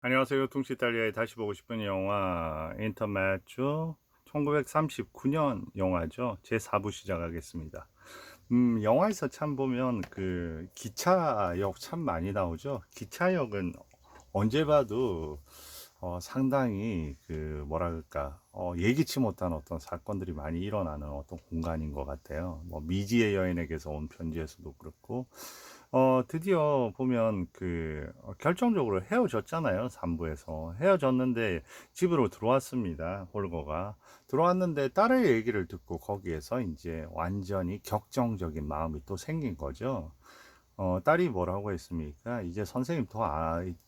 안녕하세요. 둥시 이탈리아에 다시 보고 싶은 영화 인터매추 1939년 영화죠. 제 4부 시작하겠습니다. 영화에서 참 보면 그 기차역 참 많이 나오죠. 기차역은 언제 봐도 상당히 그 뭐랄까 예기치 못한 어떤 사건들이 많이 일어나는 어떤 공간인 것 같아요. 뭐 미지의 여인에게서 온 편지에서도 그렇고 드디어 보면 그 결정적으로 헤어졌잖아요. 3부에서 헤어졌는데 집으로 들어왔습니다. 홀거가 들어왔는데 딸의 얘기를 듣고 거기에서 이제 완전히 격정적인 마음이 또 생긴 거죠. 딸이 뭐라고 했습니까? 이제 선생님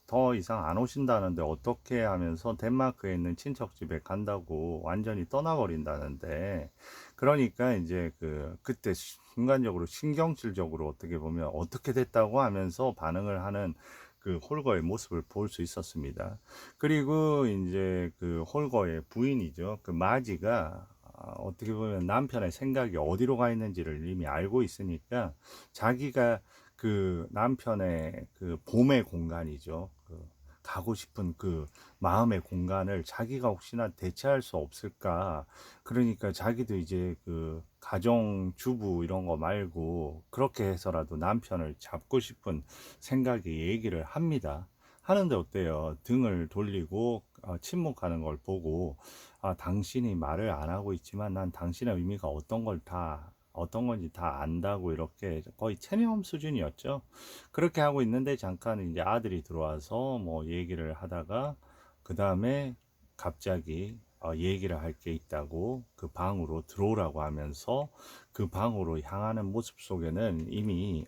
더 이상 안 오신다는데 어떻게 하면서 덴마크에 있는 친척 집에 간다고 완전히 떠나버린다는데, 그러니까 이제 그때 순간적으로 신경질적으로 어떻게 보면 어떻게 됐다고 하면서 반응을 하는 그 홀거의 모습을 볼 수 있었습니다. 그리고 이제 그 홀거의 부인이죠. 그 마지가 어떻게 보면 남편의 생각이 어디로 가 있는지를 이미 알고 있으니까 자기가 그 남편의 그 봄의 공간이죠. 가고 싶은 그 마음의 공간을 자기가 혹시나 대체할 수 없을까. 그러니까 자기도 이제 그 가정 주부 이런 거 말고 그렇게 해서라도 남편을 잡고 싶은 생각이 얘기를 합니다. 하는데 어때요? 등을 돌리고 침묵하는 걸 보고, 당신이 말을 안 하고 있지만 난 당신의 의미가 어떤 건지 다 안다고, 이렇게 거의 체념 수준이었죠. 그렇게 하고 있는데 잠깐 이제 아들이 들어와서 뭐 얘기를 하다가 그 다음에 갑자기 얘기를 할 게 있다고 그 방으로 들어오라고 하면서 그 방으로 향하는 모습 속에는 이미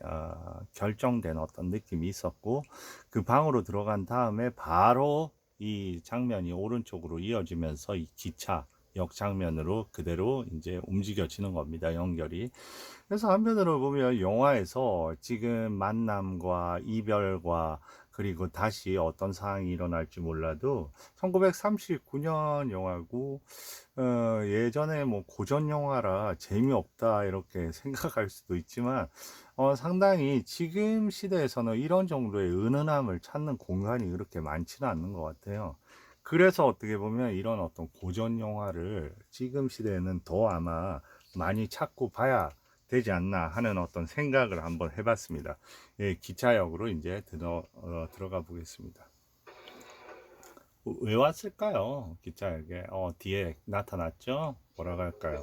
결정된 어떤 느낌이 있었고, 그 방으로 들어간 다음에 바로 이 장면이 오른쪽으로 이어지면서 이 기차 역 장면으로 그대로 이제 움직여지는 겁니다. 연결이. 그래서 한편으로 보면 영화에서 지금 만남과 이별과 그리고 다시 어떤 상황이 일어날지 몰라도 1939년 영화고, 예전에 뭐 고전 영화라 재미없다 이렇게 생각할 수도 있지만, 상당히 지금 시대에서는 이런 정도의 은은함을 찾는 공간이 그렇게 많지는 않는 것 같아요. 그래서 어떻게 보면 이런 어떤 고전 영화를 지금 시대에는 더 아마 많이 찾고 봐야 되지 않나 하는 어떤 생각을 한번 해봤습니다. 예, 기차역으로 이제 들어가 보겠습니다. 왜 왔을까요? 기차역에 뒤에 나타났죠? 뭐라고 할까요?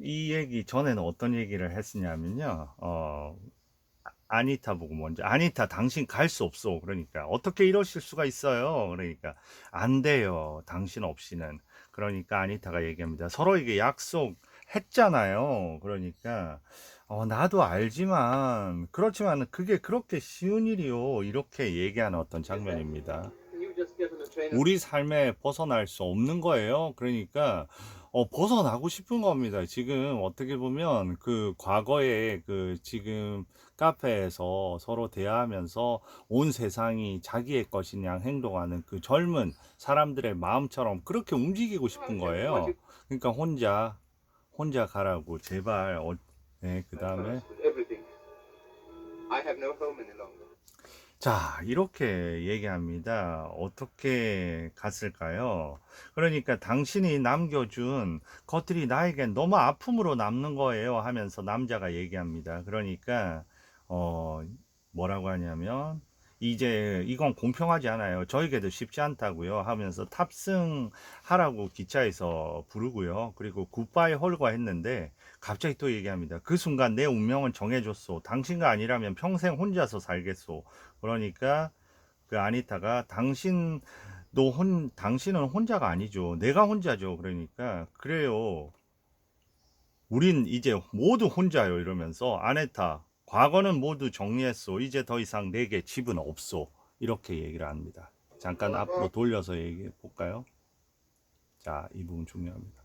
이 얘기 전에는 어떤 얘기를 했으냐면요. 아니타 보고 먼저, 아니타 당신 갈 수 없어. 그러니까 어떻게 이러실 수가 있어요. 그러니까 안 돼요, 당신 없이는. 그러니까 아니타가 얘기합니다. 서로에게 약속했잖아요. 그러니까 나도 알지만, 그렇지만 그게 그렇게 쉬운 일이요, 이렇게 얘기하는 어떤 장면입니다. 우리 삶에 벗어날 수 없는 거예요. 그러니까 벗어나고 싶은 겁니다. 지금 어떻게 보면 그 과거에 그 지금 카페에서 서로 대화하면서 온 세상이 자기의 것인 양 행동하는 그 젊은 사람들의 마음처럼 그렇게 움직이고 싶은 거예요. 그러니까 혼자 가라고 제발. 네, 그 다음에 자, 이렇게 얘기합니다. 어떻게 갔을까요? 그러니까 당신이 남겨준 것들이 나에겐 너무 아픔으로 남는 거예요 하면서 남자가 얘기합니다. 그러니까, 어, 뭐라고 하냐면, 이제 이건 공평하지 않아요. 저에게도 쉽지 않다고요 하면서 탑승하라고 기차에서 부르고요. 그리고 굿바이 홀과 했는데 갑자기 또 얘기합니다. 그 순간 내 운명은 정해졌소. 당신과 아니라면 평생 혼자서 살겠소. 그러니까 그 아니타가 당신은 혼자가 아니죠. 내가 혼자죠. 그러니까 그래요. 우린 이제 모두 혼자요. 이러면서 아네타, 과거는 모두 정리했소. 이제 더 이상 내게 집은 없소. 이렇게 얘기를 합니다. 잠깐 앞으로 돌려서 얘기해 볼까요? 자, 이 부분 중요합니다.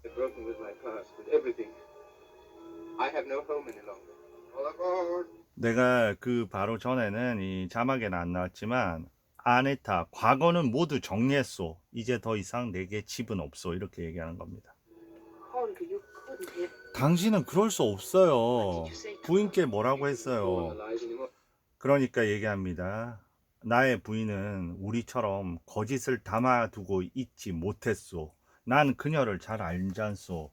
내가 그 바로 전에는 이 자막에는 안 나왔지만, 아네타, 과거는 모두 정리했소. 이제 더 이상 내게 집은 없소. 이렇게 얘기하는 겁니다. 당신은 그럴 수 없어요. 부인께 뭐라고 했어요? 그러니까 얘기합니다. 나의 부인은 우리처럼 거짓을 담아두고 있지 못했소. 난 그녀를 잘 알잖소.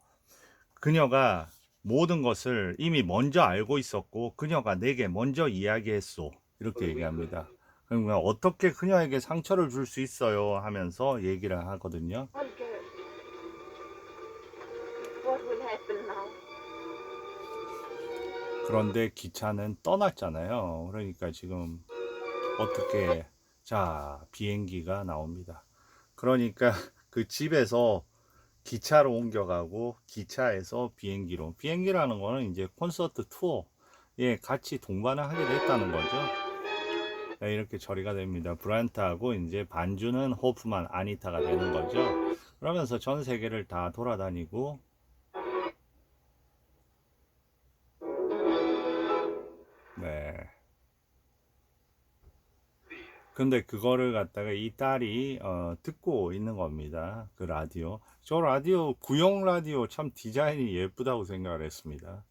그녀가 모든 것을 이미 먼저 알고 있었고 그녀가 내게 먼저 이야기했소. 이렇게 얘기합니다. 그러니까 어떻게 그녀에게 상처를 줄 수 있어요 하면서 얘기를 하거든요. Olga, what will happen now? 그런데 기차는 떠났잖아요. 그러니까 지금 어떻게, 자, 비행기가 나옵니다. 그러니까 그 집에서 기차로 옮겨가고 기차에서 비행기로, 비행기라는 거는 이제 콘서트 투어에 같이 동반을 하게 됐다는 거죠. 네, 이렇게 처리가 됩니다. 브란트하고 이제 반주는 호프만, 아니타가 되는 거죠. 그러면서 전 세계를 다 돌아다니고, 네. 근데 그거를 갖다가 이 딸이 듣고 있는 겁니다. 그 라디오. 저 라디오, 구형 라디오 참 디자인이 예쁘다고 생각을 했습니다.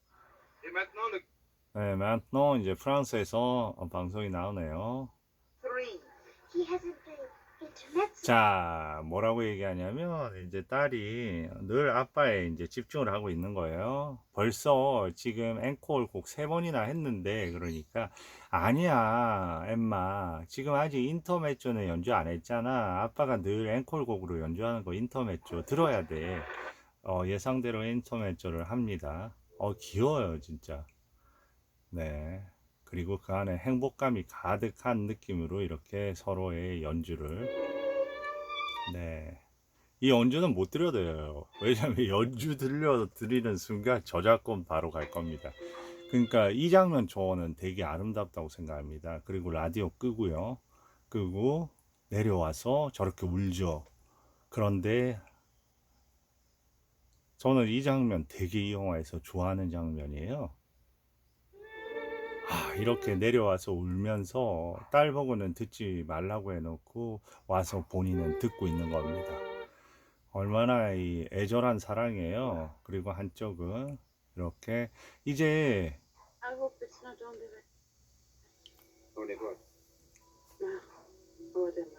네, maintenant 이제 프랑스에서 방송이 나오네요. Three. He hasn't played internet. 자, 뭐라고 얘기하냐면 이제 딸이 늘 아빠에 이제 집중을 하고 있는 거예요. 벌써 지금 앵콜 곡 3번이나 했는데, 그러니까 아니야 엠마, 지금 아직 인터메조는 연주 안 했잖아. 아빠가 늘 앵콜 곡으로 연주하는 거 인터메조 들어야 돼. 예상대로 인터메조를 합니다. 귀여워요 진짜. 네. 그리고 그 안에 행복감이 가득한 느낌으로 이렇게 서로의 연주를, 네. 이 연주는 못 들려드려요. 왜냐면 연주 들려드리는 순간 저작권 바로 갈 겁니다. 그러니까 이 장면 저는 되게 아름답다고 생각합니다. 그리고 라디오 끄고요. 끄고 내려와서 저렇게 울죠. 그런데 저는 이 장면 되게 이 영화에서 좋아하는 장면이에요. 이렇게 내려와서 울면서 딸 보고는 듣지 말라고 해놓고 와서 본인은 듣고 있는 겁니다. 얼마나 이 애절한 사랑이에요. 그리고 한쪽은 이렇게 이제 I hope it's not on the way. No. What am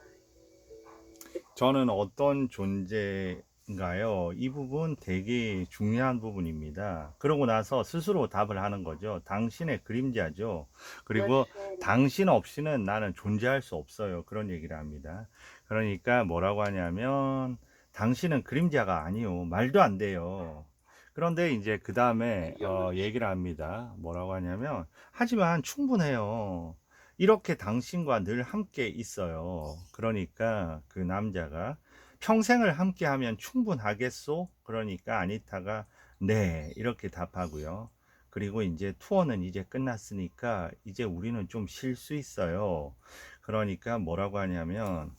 I? 저는 어떤 존재인가요? 이 부분 되게 중요한 부분입니다. 그러고 나서 스스로 답을 하는 거죠. 당신의 그림자죠. 그리고 당신 없이는 나는 존재할 수 없어요. 그런 얘기를 합니다. 그러니까 뭐라고 하냐면 당신은 그림자가 아니요. 말도 안 돼요. 그런데 이제 그 다음에 얘기를 합니다. 뭐라고 하냐면 하지만 충분해요. 이렇게 당신과 늘 함께 있어요. 그러니까 그 남자가 평생을 함께 하면 충분하겠소? 그러니까 아니타가 네, 이렇게 답하고요. 그리고 이제 투어는 이제 끝났으니까 이제 우리는 좀 쉴 수 있어요. 그러니까 뭐라고 하냐면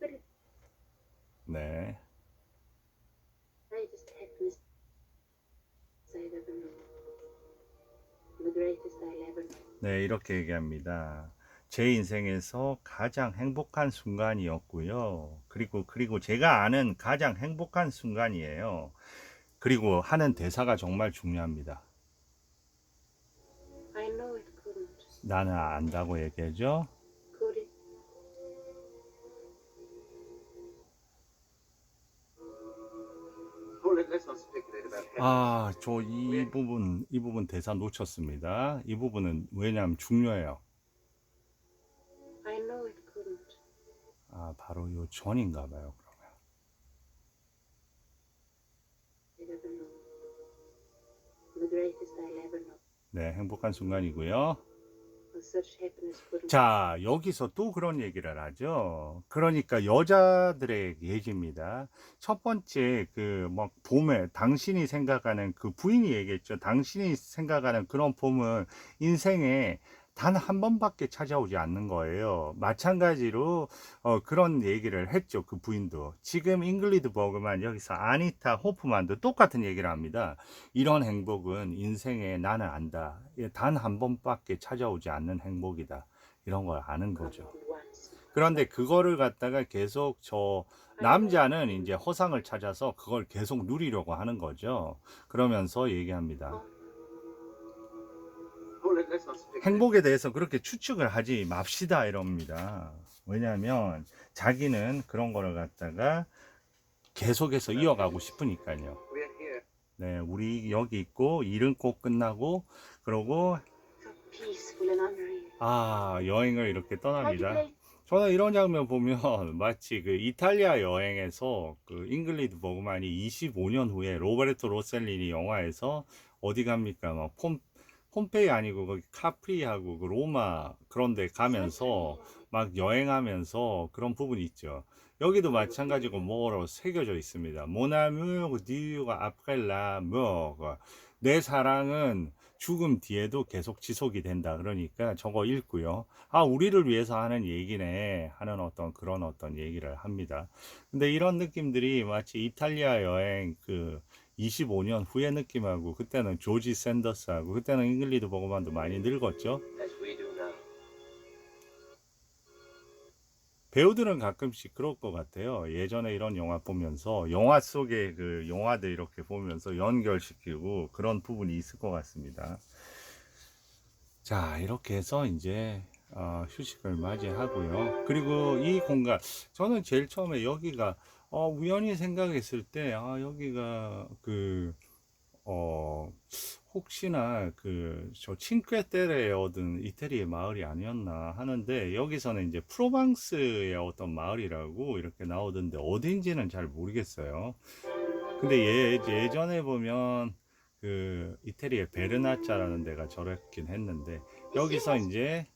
But 네. greatest happiness I ever knew. The greatest I'll ever know. 네, 이렇게 얘기합니다. 제 인생에서 가장 행복한 순간이었고요. 그리고 제가 아는 가장 행복한 순간이에요. 그리고 하는 대사가 정말 중요합니다. I know it couldn't. 나는 안다고 얘기하죠. Could it? 저 이 부분 대사 놓쳤습니다. 이 부분은 왜냐하면 중요해요. I know it couldn't. 바로 요 전인가 봐요. 그러면. I ever know. The greatest I'll ever know. 네, 행복한 순간이고요. Such happiness couldn't. 자, 여기서 또 그런 얘기를 하죠. 그러니까 여자들의 얘기입니다. 첫 번째, 막 봄에 당신이 생각하는 그 부인이 얘기했죠. 당신이 생각하는 그런 봄은 인생에 단 한 번밖에 찾아오지 않는 거예요. 마찬가지로 그런 얘기를 했죠. 그 부인도. 지금 잉글리드 버그만 여기서 아니타 호프만도 똑같은 얘기를 합니다. 이런 행복은 인생에 나는 안다. 단 한 번밖에 찾아오지 않는 행복이다. 이런 걸 아는 거죠. Once. 그런데 그거를 갖다가 계속 저 남자는 이제 허상을 찾아서 그걸 계속 누리려고 하는 거죠. 그러면서 얘기합니다. 행복에 대해서 그렇게 추측을 하지 맙시다 이럽니다. 왜냐하면 자기는 그런 거를 갖다가 계속해서 이어가고 싶으니까요. 네, 우리 여기 있고 일은 꼭 끝나고 그러고 So peaceful and unreal. 여행을 이렇게 How'd you 떠납니다. play? 저는 이런 장면 보면 마치 그 이탈리아 여행에서 그 잉글리드 버그만이 25년 후에 로베르토 로셀리니 영화에서 어디 갑니까? 막 폼페이 아니고 거기 카프리하고 그 로마 그런 데 가면서 막 여행하면서 그런 부분이 있죠. 여기도 마찬가지고 뭐로 새겨져 있습니다. 모나뮤 디유가 아프렐라 내 사랑은 죽음 뒤에도 계속 지속이 된다. 그러니까 저거 읽고요. 우리를 위해서 하는 얘기네. 하는 그런 얘기를 합니다. 근데 이런 느낌들이 마치 이탈리아 여행 25년 후의 느낌하고 그때는 조지 샌더스하고 그때는 잉글리드 버그만도 많이 늙었죠. as we do now. 배우들은 가끔씩 그럴 것 같아요. 예전에 이런 영화 보면서 영화 속의 그 영화들 이렇게 보면서 연결시키고 그런 부분이 있을 것 같습니다. 자, 이렇게 해서 이제 휴식을 맞이하고요. 그리고 이 공간, 저는 제일 처음에 여기가 우연히 생각했을 때 여기가 혹시나 저 칭que 테레에 얻은 이태리의 마을이 아니었나 하는데 여기서는 이제 프로방스의 어떤 마을이라고 이렇게 나오던데 어딘지는 잘 모르겠어요. 근데 예전에 보면 그 이태리의 베르나짜라는 데가 저랬긴 했는데 여기서 이제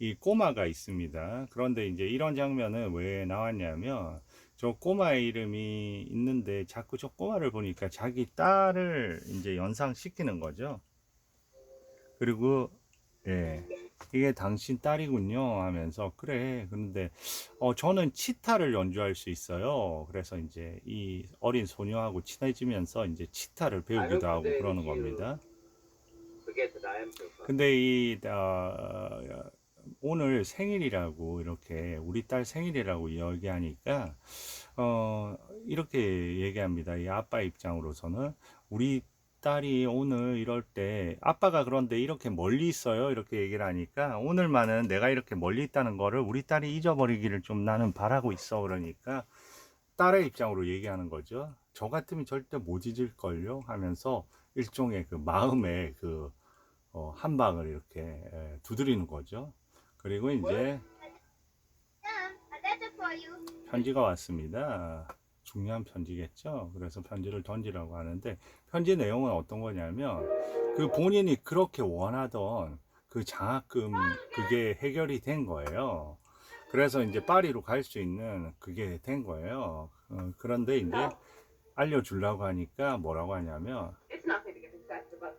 이 꼬마가 있습니다. 그런데 이제 이런 장면은 왜 나왔냐면 저 꼬마의 이름이 있는데 자꾸 저 꼬마를 보니까 자기 딸을 이제 연상시키는 거죠. 그리고 예, 이게 당신 딸이군요 하면서 그래. 그런데 저는 치타를 연주할 수 있어요. 그래서 이제 이 어린 소녀하고 친해지면서 이제 치타를 배우기도 하고 그러는 겁니다. Forget that I am so far. 근데 오늘 생일이라고 이렇게 우리 딸 생일이라고 얘기하니까 이렇게 얘기합니다. 이 아빠 입장으로서는 우리 딸이 오늘 이럴 때 아빠가 그런데 이렇게 멀리 있어요 이렇게 얘기를 하니까 오늘만은 내가 이렇게 멀리 있다는 거를 우리 딸이 잊어버리기를 좀 나는 바라고 있어. 그러니까 딸의 입장으로 얘기하는 거죠. 저 같으면 절대 못 잊을걸요 하면서 일종의 그 마음의 한 방을 이렇게 두드리는 거죠. 그리고 이제 편지가 왔습니다. 중요한 편지겠죠. 그래서 편지를 던지라고 하는데 편지 내용은 어떤 거냐면 그 본인이 그렇게 원하던 그 장학금 그게 해결이 된 거예요. 그래서 이제 파리로 갈 수 있는 그게 된 거예요. 그런데 이제 알려주려고 하니까 뭐라고 하냐면 It's nothing to get excited about.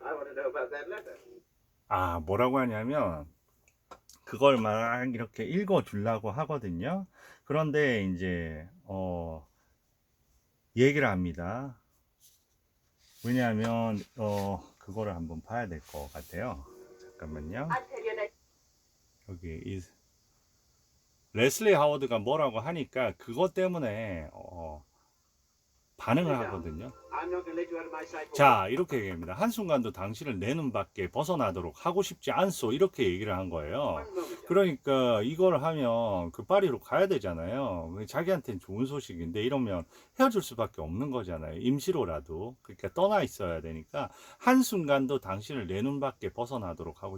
I want to know about that letter. 뭐라고 하냐면 그걸 막 이렇게 읽어 주려고 하거든요. 그런데 이제 얘기를 합니다. 왜냐하면 그거를 한번 봐야 될 것 같아요. 잠깐만요. I tell you that 여기 레슬리 하워드가 뭐라고 하니까 그것 때문에 반응을 하거든요. I'm not going to let you out of my sight. 자, 이렇게 얘기합니다. 한순간도 당신을 내 눈밖에 벗어나도록 하고 싶지 않소. 이렇게 얘기를 한 거예요. 그러니까 이걸 하면 그 파리로 가야 되잖아요. 자기한테는 좋은 소식인데 이러면 헤어질 수밖에 없는 거잖아요. 임시로라도. 그러니까 떠나 있어야 되니까 한순간도 당신을 내 눈밖에 벗어나도록 하고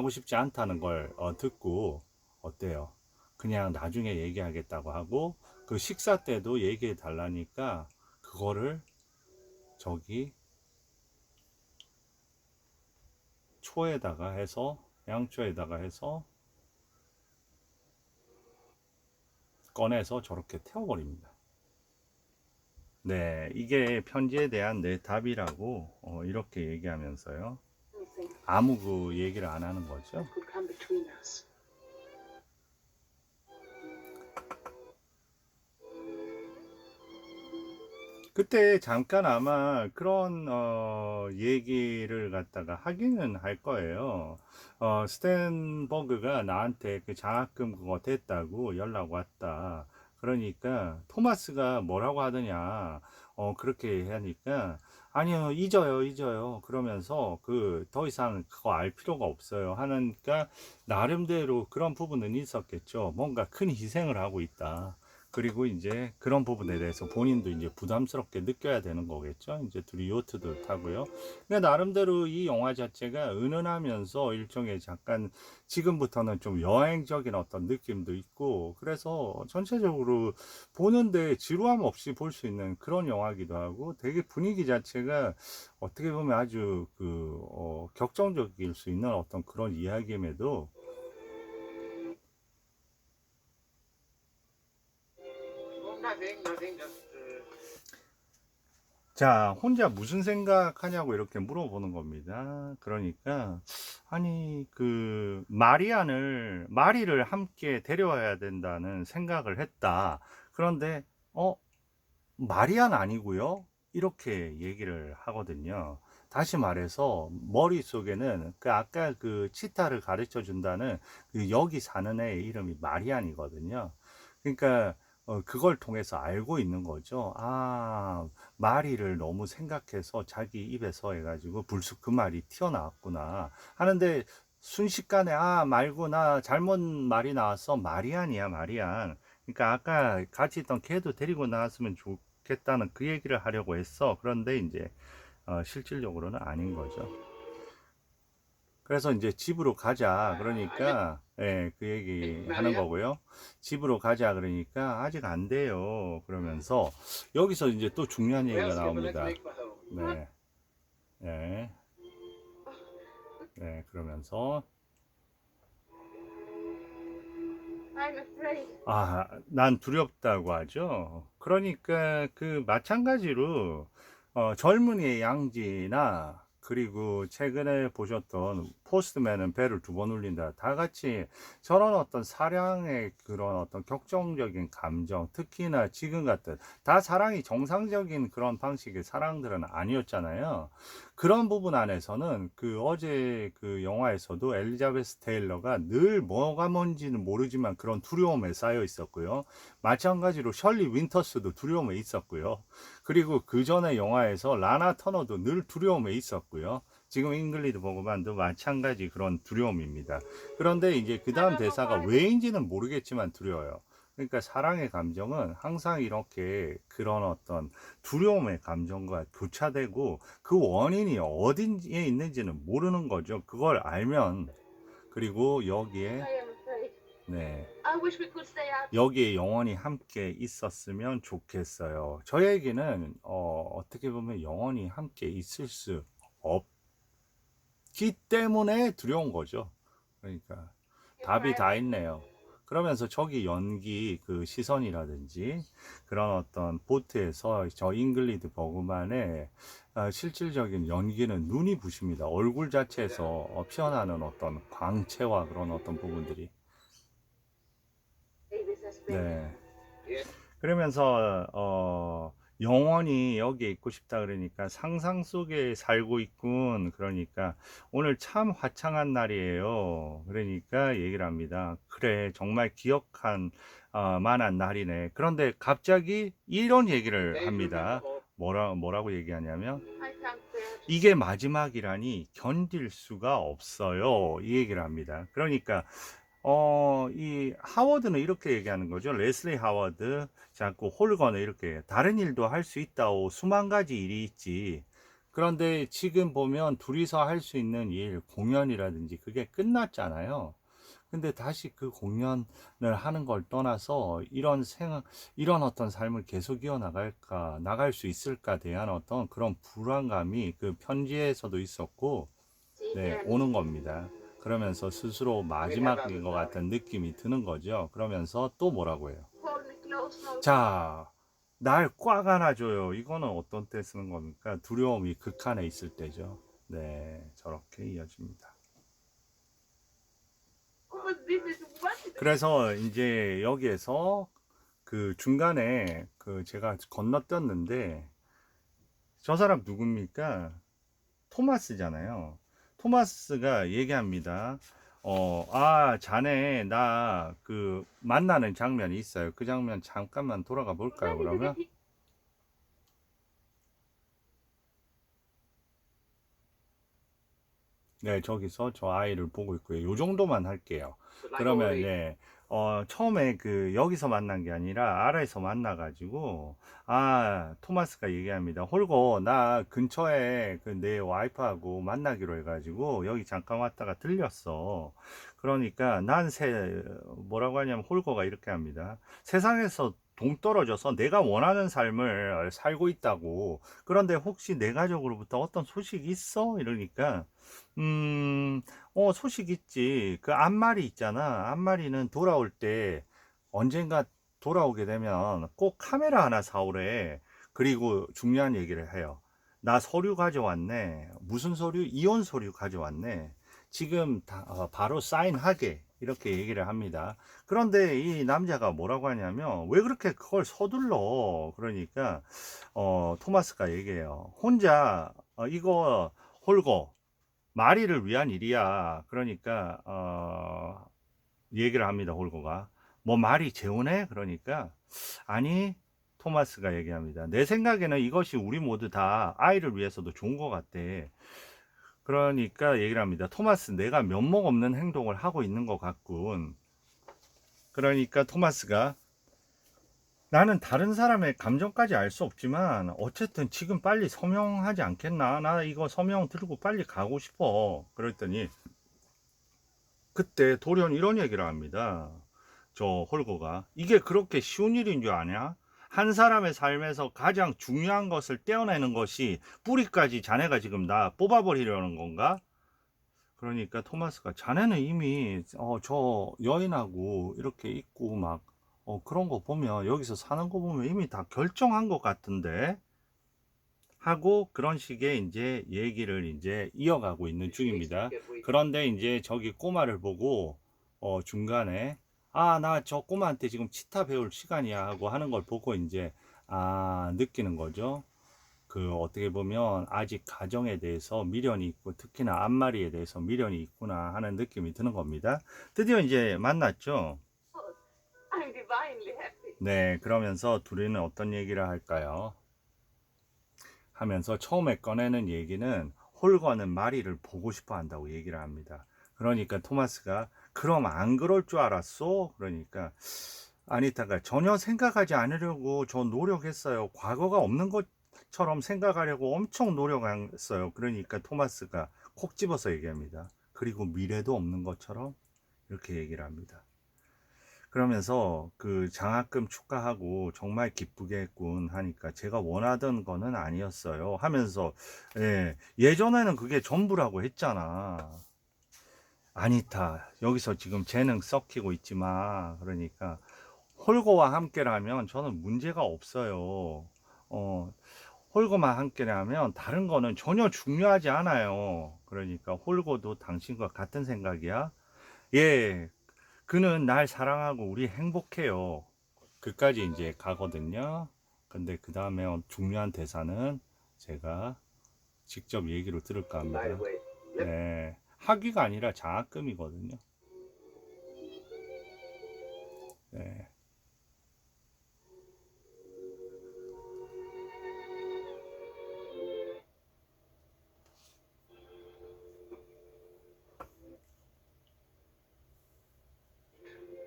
싶지 않다는 걸 듣고 어때요? 그냥 나중에 얘기하겠다고 하고 그 식사 때도 얘기해 달라니까 그거를 저기 초에다가 해서 양초에다가 해서 꺼내서 저렇게 태워버립니다. 네, 이게 편지에 대한 내 답이라고 이렇게 얘기하면서요. anything 아무 그 얘기를 안 하는 거죠. could come between us. 그때 잠깐 아마 그런 얘기를 갖다가 하기는 할 거예요. 스탠버그가 나한테 그 장학금 그거 됐다고 연락 왔다. 그러니까 토마스가 뭐라고 하더냐. 그렇게 하니까 아니요, 잊어요. 그러면서 그 더 이상 그거 알 필요가 없어요. 하니까 나름대로 그런 부분은 있었겠죠. 뭔가 큰 희생을 하고 있다. 그리고 이제 그런 부분에 대해서 본인도 이제 부담스럽게 느껴야 되는 거겠죠. 이제 둘이 요트도 타고요. 근데 나름대로 이 영화 자체가 은은하면서 일종의 잠깐 지금부터는 좀 여행적인 어떤 느낌도 있고, 그래서 전체적으로 보는데 지루함 없이 볼 수 있는 그런 영화기도 하고, 되게 분위기 자체가 어떻게 보면 아주 격정적일 수 있는 어떤 그런 이야기임에도, Oh, nothing, just. 자, 혼자 무슨 생각하냐고 이렇게 물어보는 겁니다. 그러니까, 아니, 마리를 함께 데려와야 된다는 생각을 했다. 그런데, 마리안 아니고요. 이렇게 얘기를 하거든요. 다시 말해서 머릿속에는 그 아까 그 치타를 가르쳐 준다는 그 여기 사는 애의 이름이 마리안이거든요. 그러니까 그걸 통해서 알고 있는 거죠. 아, 마리를 너무 생각해서 자기 입에서 해가지고 불쑥 그 말이 튀어나왔구나 하는데, 순식간에 아 말고 나 잘못 말이 나왔어, 마리안이야 마리안. 그러니까 아까 같이 있던 걔도 데리고 나왔으면 좋겠다는 그 얘기를 하려고 했어. 그런데 이제 실질적으로는 아닌 거죠. 그래서 이제 집으로 가자 그러니까, 예, 그 얘기 하는 거고요. 집으로 가자 그러니까 아직 안 돼요. 그러면서 여기서 이제 또 중요한 Well, 얘기가 Skipper, let's 나옵니다. make for home. 네, 네, 네. 그러면서 I'm afraid. 아, 난 두렵다고 하죠. 그러니까 그 마찬가지로 젊은이의 양지나, 그리고 최근에 보셨던 포스트맨은 배를 두 번 울린다. 다 같이 저런 어떤 사랑의 그런 어떤 격정적인 감정, 특히나 지금 같은 다 사랑이 정상적인 그런 방식의 사랑들은 아니었잖아요. 그런 부분 안에서는 그 어제 그 영화에서도 엘리자베스 테일러가 늘 뭐가 뭔지는 모르지만 그런 두려움에 쌓여 있었고요. 마찬가지로 셜리 윈터스도 두려움에 있었고요. 그리고 그 전에 영화에서 라나 터너도 늘 두려움에 있었고요. 지금 잉글리드 버그만도 마찬가지 그런 두려움입니다. 그런데 이제 그 다음 대사가 왜인지는 모르겠지만 두려워요. 그러니까 사랑의 감정은 항상 이렇게 그런 어떤 두려움의 감정과 교차되고, 그 원인이 어디에 있는지는 모르는 거죠. 그걸 알면. 그리고 여기에, I am afraid. 네, I wish we could stay out. 여기에 영원히 함께 있었으면 좋겠어요. 저에게는 어떻게 보면 영원히 함께 있을 수 없기 때문에 두려운 거죠. 그러니까 답이 다 있네요. 그러면서 저기 연기 그 시선이라든지 그런 어떤 보트에서 저 잉글리드 버그만의 실질적인 연기는 눈이 부십니다. 얼굴 자체에서 피어나는 어떤 광채와 그런 어떤 부분들이. Baby suspect. 네. Yeah. 그러면서 영원히 여기에 있고 싶다 그러니까 상상 속에 살고 있군. 그러니까 오늘 참 화창한 날이에요. 그러니까 얘기를 합니다. 그래, 정말 기억한 만한 날이네. 그런데 갑자기 이런 얘기를 Days remember 합니다. all. 뭐라고 얘기하냐면, I can't bear to 이게 마지막이라니 견딜 수가 없어요. 이 얘기를 합니다. 그러니까 이 하워드는 이렇게 얘기하는 거죠. 레슬리 하워드, 자꾸 홀건은 이렇게 다른 일도 할 수 있다고, 수만 가지 일이 있지. 그런데 지금 보면 둘이서 할 수 있는 일, 공연이라든지 그게 끝났잖아요. 근데 다시 그 공연을 하는 걸 떠나서 이런 어떤 삶을 계속 나갈 수 있을까 대한 어떤 그런 불안감이 그 편지에서도 있었고, see 네, them. 오는 겁니다. 그러면서 스스로 마지막인 것 같은 느낌이 드는 거죠. 그러면서 또 뭐라고 해요? Hold me close, no. 자, 날 꽉 안아줘요. 이거는 어떤 때 쓰는 겁니까? 두려움이 극한에 있을 때죠. 네, 저렇게 이어집니다. Oh, this is wonderful. 그래서 이제 여기에서 그 중간에 그 제가 건너뛰었는데, 저 사람 누굽니까? 토마스잖아요. 토마스가 얘기합니다. 자네, 나 그 만나는 장면이 있어요. 그 장면 잠깐만 돌아가 볼까요, When did 그러면? it hit? 네, 저기서 저 아이를 보고 있고요. 요 정도만 할게요. But like 그러면 already, 예, 처음에 그 여기서 만난 게 아니라 아래에서 만나가지고 토마스가 얘기합니다. 홀고 나 근처에 그 내 와이프하고 만나기로 해가지고 여기 잠깐 왔다가 들렸어. 그러니까 뭐라고 하냐면 홀거가 이렇게 합니다. 세상에서 동떨어져서 내가 원하는 삶을 살고 있다고. 그런데 혹시 내 가족으로부터 어떤 소식이 있어? 이러니까 음, 소식 있지. 그 앞말이 있잖아. 앞말이는 돌아올 때 언젠가 돌아오게 되면 꼭 카메라 하나 사오래. 그리고 중요한 얘기를 해요. 나 서류 가져왔네. 무슨 서류? 이혼 서류 가져왔네. 지금 바로 사인하게. 이렇게 얘기를 합니다. 그런데 이 남자가 뭐라고 하냐면 왜 그렇게 그걸 서둘러? 그러니까 토마스가 얘기해요. 혼자 이거 홀고 마리를 위한 일이야. 그러니까 얘기를 합니다. 홀고가 뭐 마리 재혼해? 그러니까 아니 토마스가 얘기합니다. 내 생각에는 이것이 우리 모두 다 아이를 위해서도 좋은 것 같대. 그러니까 얘기를 합니다. 토마스 내가 면목 없는 행동을 하고 있는 것 같군. 그러니까 토마스가 나는 다른 사람의 감정까지 알 수 없지만 어쨌든 지금 빨리 서명하지 않겠나? 나 이거 서명 들고 빨리 가고 싶어. 그랬더니 그때 도련 이런 얘기를 합니다. 저 홀거가 이게 그렇게 쉬운 일인 줄 아냐? 한 사람의 삶에서 가장 중요한 것을 떼어내는 것이 뿌리까지 자네가 지금 나 뽑아버리려는 건가? 그러니까 토마스가 자네는 이미 저 여인하고 이렇게 있고 막 그런 거 보면 여기서 사는 거 보면 이미 다 결정한 것 같은데 하고 그런 식의 이제 얘기를 이제 이어가고 있는 중입니다. 그런데 이제 저기 꼬마를 보고 중간에 나 저 꼬마한테 지금 치타 배울 시간이야 하고 하는 걸 보고 이제 느끼는 거죠. 그 어떻게 보면 아직 가정에 대해서 미련이 있고 특히나 앞마리에 대해서 미련이 있구나 하는 느낌이 드는 겁니다. 드디어 이제 만났죠. I'm divinely happy. 네, 그러면서 둘이는 어떤 얘기를 할까요? 하면서 처음에 꺼내는 얘기는 홀거는 마리를 보고 싶어 한다고 얘기를 합니다. 그러니까 토마스가 그럼 안 그럴 줄 알았어? 그러니까 아니타가 전혀 생각하지 않으려고 저 노력했어요. 과거가 없는 것처럼 생각하려고 엄청 노력했어요. 그러니까 토마스가 콕 집어서 얘기합니다. 그리고 미래도 없는 것처럼 이렇게 얘기를 합니다. 그러면서 그 장학금 축하하고 정말 기쁘게 했군 하니까 제가 원하던 거는 아니었어요 하면서 예전에는 그게 전부라고 했잖아. 아니타 여기서 지금 재능 썩히고 있지만 그러니까 홀거와 함께라면 저는 문제가 없어요. 홀거만 함께라면 다른 거는 전혀 중요하지 않아요. 그러니까 홀거도 당신과 같은 생각이야? 예, 그는 날 사랑하고 우리 행복해요. 그까지 이제 가거든요. 근데 그 다음에 중요한 대사는 제가 직접 얘기로 들을까 by the 합니다. way, let 네, 학위가 아니라 장학금이거든요. 네.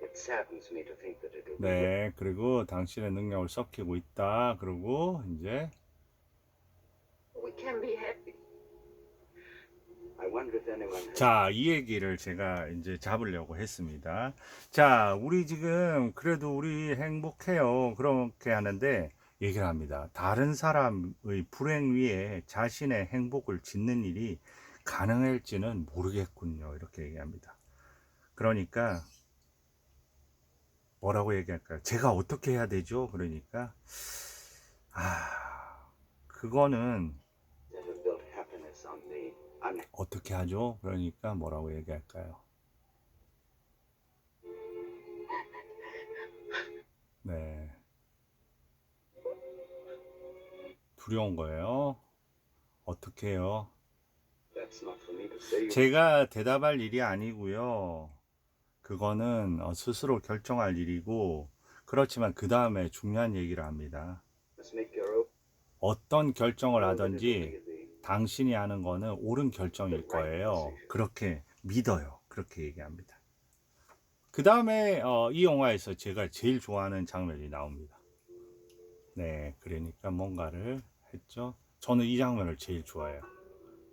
it saddens me to think that it will be 네, 그리고 당신의 능력을 썩히고 있다. 그리고 이제 We can be happy. I wonder if anyone has 자, 이 얘기를 제가 이제 잡으려고 했습니다. 자, 우리 지금 그래도 우리 행복해요. 그렇게 하는데 얘기를 합니다. 다른 사람의 불행 위에 자신의 행복을 짓는 일이 가능할지는 모르겠군요. 이렇게 얘기합니다. 그러니까 뭐라고 얘기할까요? 제가 어떻게 해야 되죠? 그러니까 그거는 that have built happiness on me. I'm 어떻게 하죠? 그러니까 뭐라고 얘기할까요? 네. 두려운 거예요. 어떻게 해요? that's not for me to say. 제가 대답할 일이 아니고요. 그거는 스스로 결정할 일이고 그렇지만 그 다음에 중요한 얘기를 합니다. Let's make your own. 어떤 결정을 All that it will 하든지 be. 당신이 하는 거는 옳은 결정일 거예요. 그렇게 믿어요. 그렇게 얘기합니다. 그 다음에 이 영화에서 제가 제일 좋아하는 장면이 나옵니다. 네, 그러니까 뭔가를 했죠. 저는 이 장면을 제일 좋아해요.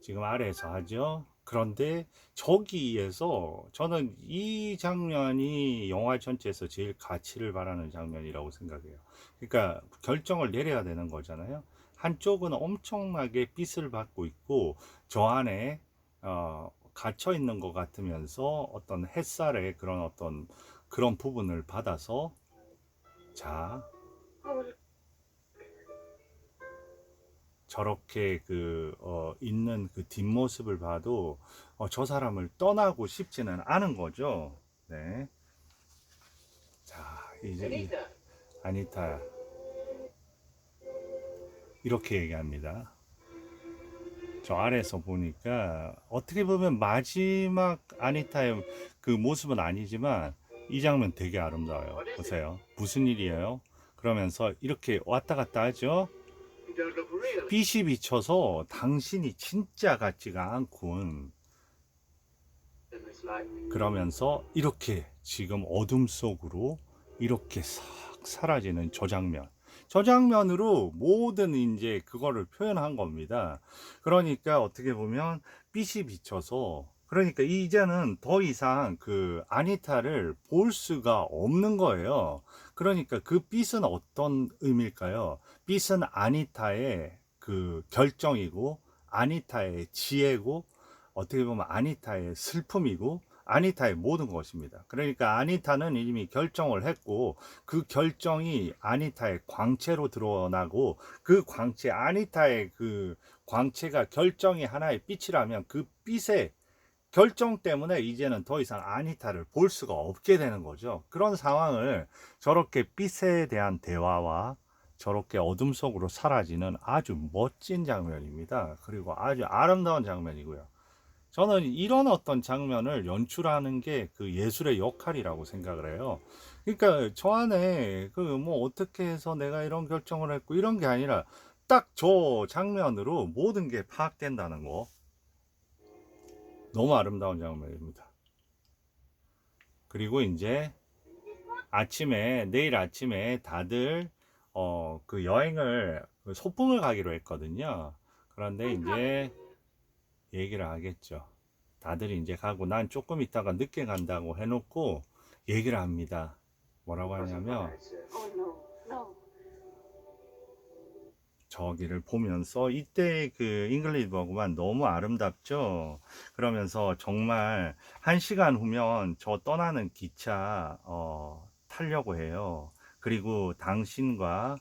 지금 아래에서 하죠. 그런데 저기에서 저는 이 장면이 영화 전체에서 제일 가치를 바라는 장면이라고 생각해요. 그러니까 결정을 내려야 되는 거잖아요. 한쪽은 엄청나게 빚을 받고 있고 저 안에 갇혀 있는 것 같으면서 어떤 햇살의 그런 어떤 그런 부분을 받아서 자 저렇게 있는 그 뒷모습을 봐도 저 사람을 떠나고 싶지는 않은 거죠. 네. 자, 이제 아니타 이렇게 얘기합니다. 저 아래에서 보니까 어떻게 보면 마지막 아니타의 그 모습은 아니지만 이 장면 되게 아름다워요. 보세요. 무슨 일이에요? 그러면서 이렇게 왔다 갔다 하죠. You don't look real. 빛이 비쳐서 당신이 진짜 같지가 않군. It's like 그러면서 이렇게 지금 어둠 속으로 이렇게 싹 사라지는 저 장면. 저 장면으로 모든 이제 그거를 표현한 겁니다. 그러니까 어떻게 보면 빛이 비쳐서 그러니까 이제는 더 이상 그 아니타를 볼 수가 없는 거예요. 그러니까 그 빛은 어떤 의미일까요? 빛은 아니타의 그 결정이고 아니타의 지혜고 어떻게 보면 아니타의 슬픔이고 아니타의 모든 것입니다. 그러니까 아니타는 이미 결정을 했고 그 결정이 아니타의 광채로 드러나고 그 광채 아니타의 그 광채가 결정이 하나의 빛이라면 그 빛의 결정 때문에 이제는 더 이상 아니타를 볼 수가 없게 되는 거죠. 그런 상황을 저렇게 빛에 대한 대화와 저렇게 어둠 속으로 사라지는 아주 멋진 장면입니다. 그리고 아주 아름다운 장면이고요. 저는 이런 어떤 장면을 연출하는 게 그 예술의 역할이라고 생각을 해요. 그러니까 저 안에 그 뭐 어떻게 해서 내가 이런 결정을 했고 이런 게 아니라 딱 저 장면으로 모든 게 파악된다는 거. 너무 아름다운 장면입니다. 그리고 이제 아침에 내일 아침에 다들 그 여행을 그 소풍을 가기로 했거든요. 그런데 이제 얘기를 하겠죠. 다들 이제 가고 난 조금 있다가 늦게 간다고 해놓고 얘기를 합니다. 뭐라고 하냐면 Oh no, no. 저기를 보면서 이때 그 잉글리시 버그만 너무 아름답죠. 그러면서 정말 1시간 후면 저 떠나는 기차 타려고 해요. 그리고 당신과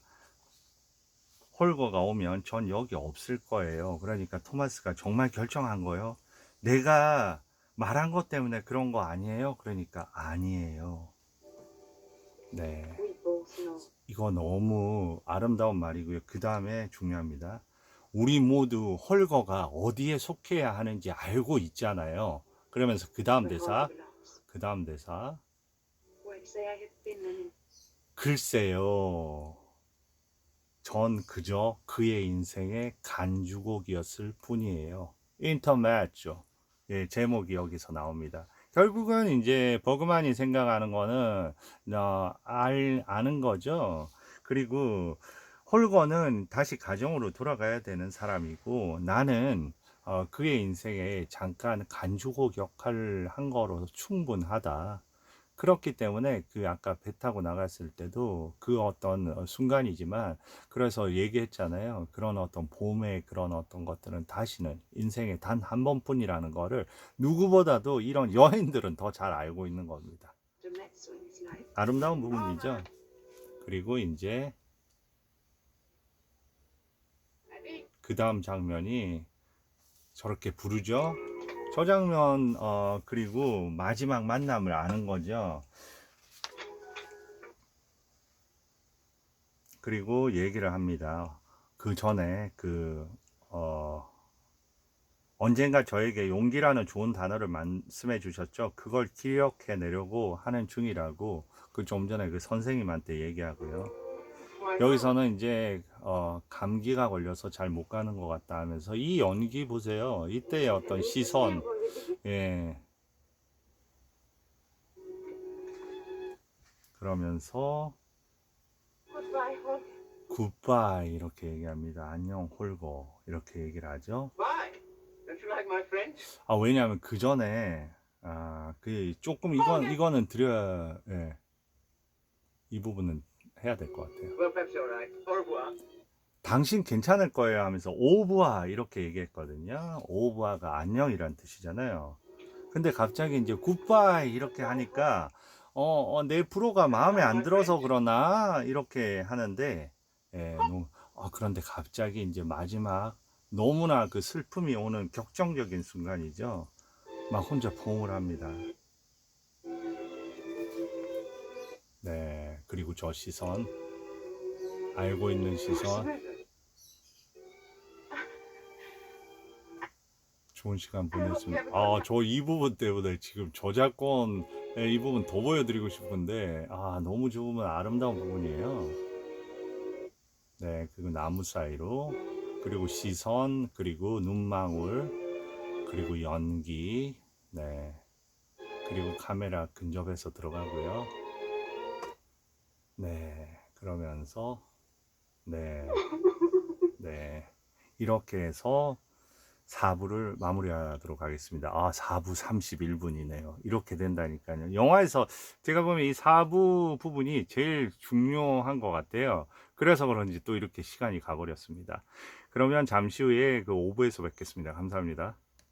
홀거가 오면 전 여기 없을 거예요. 그러니까 토마스가 정말 결정한 거예요. 내가 말한 것 때문에 그런 거 아니에요? 그러니까 아니에요. 네. We both know. 이거 너무 아름다운 말이고요. 그 다음에 중요합니다. 우리 모두 헐거가 어디에 속해야 하는지 알고 있잖아요. 그러면서 그 다음 Where 대사, Holger belongs. 그 다음 대사. Where say I have been and 글쎄요. 전 그저 그의 인생의 간주곡이었을 뿐이에요. 인터매죠. 예, 제목이 여기서 나옵니다. 결국은 이제 버그만이 생각하는 거는 아는 거죠. 그리고 홀거는 다시 가정으로 돌아가야 되는 사람이고 나는 그의 인생에 잠깐 간주곡 역할을 한 거로 충분하다. 그렇기 때문에 그 아까 배 타고 나갔을 때도 그 어떤 순간이지만 그래서 얘기했잖아요. 그런 어떤 봄의 그런 어떤 것들은 다시는 인생에 단 한 번뿐이라는 거를 누구보다도 이런 여인들은 더 잘 알고 있는 겁니다. the next one is life. 아름다운 부분이죠. 그리고 이제 그 다음 장면이 저렇게 부르죠. 저 장면 그리고 마지막 만남을 아는 거죠. 그리고 얘기를 합니다. 그 전에 언젠가 저에게 용기라는 좋은 단어를 말씀해 주셨죠. 그걸 기억해 내려고 하는 중이라고 그 좀 전에 그 선생님한테 얘기하고요. 여기서는 이제 감기가 걸려서 잘 못 가는 것 같다 하면서 이 연기 보세요. 이때의 어떤 시선, 예. 그러면서 Goodbye, Holger. 굿바이 이렇게 얘기합니다. 안녕 홀거 이렇게 얘기를 하죠. Why? Don't you like my French? 왜냐하면 그 전에 그 조금 이거는 드려야 예. 이 부분은 해야 될 것 같아요. Well, perhaps you're right. Au revoir. 당신 괜찮을 거예요 하면서 오브아 이렇게 얘기했거든요. 오브아가 안녕이란 뜻이잖아요. 근데 갑자기 이제 굿바이 이렇게 하니까 내 프로가 마음에 안 들어서 그러나 이렇게 하는데 그런데 갑자기 이제 마지막 너무나 그 슬픔이 오는 격정적인 순간이죠. 막 혼자 포옹을 합니다. 네, 그리고 저 시선, 알고 있는 시선, 좋은 시간 보냈습니다. 저 이 부분 때문에 지금 저작권 이 부분 더 보여드리고 싶은데 너무 좋으면 아름다운 부분이에요. 네, 그리고 나무 사이로, 그리고 시선, 그리고 눈망울, 그리고 연기, 네, 그리고 카메라 근접해서 들어가고요. 네, 그러면서 네, 이렇게 해서 4부를 마무리하도록 하겠습니다. 4부 31분이네요. 이렇게 된다니까요. 영화에서 제가 보면 이 4부 부분이 제일 중요한 것 같아요. 그래서 그런지 또 이렇게 시간이 가버렸습니다. 그러면 잠시 후에 그 5부에서 뵙겠습니다. 감사합니다.